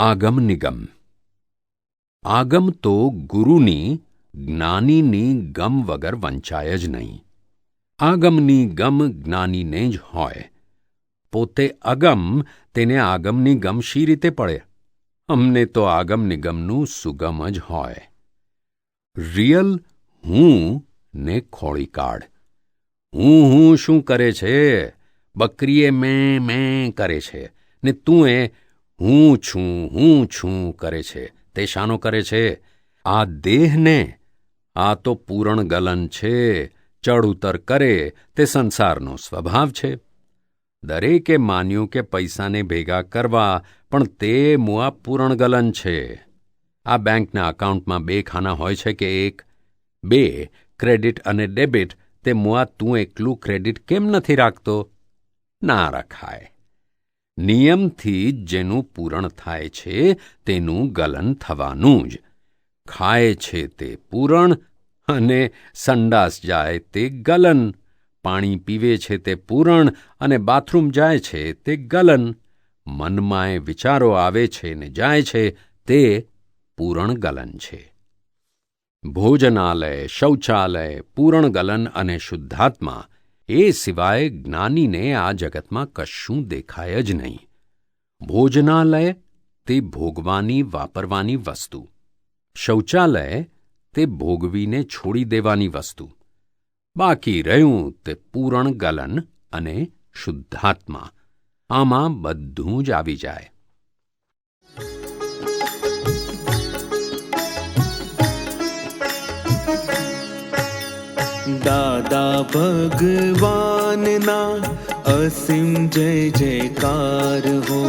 આગમ નિગમ. આગમ તો ગુરુની, જ્ઞાનીની ગમ વગર વંચાય જ નહીં. આગમની ગમ જ્ઞાનીને જ હોય. પોતે અગમ તેને આગમની ગમ શી રીતે પડે? અમને તો આગમ નિગમનું સુગમ જ હોય. રિયલ હું ને ખોળી કાઢ. હું શું કરે છે? બકરીએ મેં કરે છે ને તું એ હું છું કરે છે. તે શાનો કરે છે? આ દેહને. આ તો પૂરણ ગલન છે. ચડ ઉતર કરે તે સંસારનો સ્વભાવ છે. દરેકે માન્યું કે પૈસાને ભેગા કરવા, પણ તે મુઆ પૂરણ ગલન છે. આ બેંકના એકાઉન્ટમાં 2 ખાના હોય છે કે 1? 2 ક્રેડિટ અને ડેબિટ. તે મુઆ તું એકલું ક્રેડિટ કેમ નથી રાખતો? ના રખાય. નિયમથી જ જેનું પૂરણ થાય છે તેનું ગલન થવાનું જ. ખાય છે તે પૂરણ અને સંડાસ જાય તે ગલન. પાણી પીવે છે તે પૂરણ અને બાથરૂમ જાય છે તે ગલન. મનમાંય વિચારો આવે છે ને જાય છે તે પૂરણ ગલન છે. ભોજનાલય, શૌચાલય, પૂરણ ગલન અને શુદ્ધાત્મા એ સિવાય જ્ઞાનીને આ જગતમાં કશું દેખાય જ નહીં. ભોજનાલય તે ભોગવાની વાપરવાની વસ્તુ. શૌચાલય તે ભોગવીને છોડી દેવાની વસ્તુ. બાકી રહ્યું તે પૂરણ ગલન અને શુદ્ધાત્મા. આમાં બધું જ આવી જાય. દાદા ભગવાનના અસીમ જય જયકાર હો.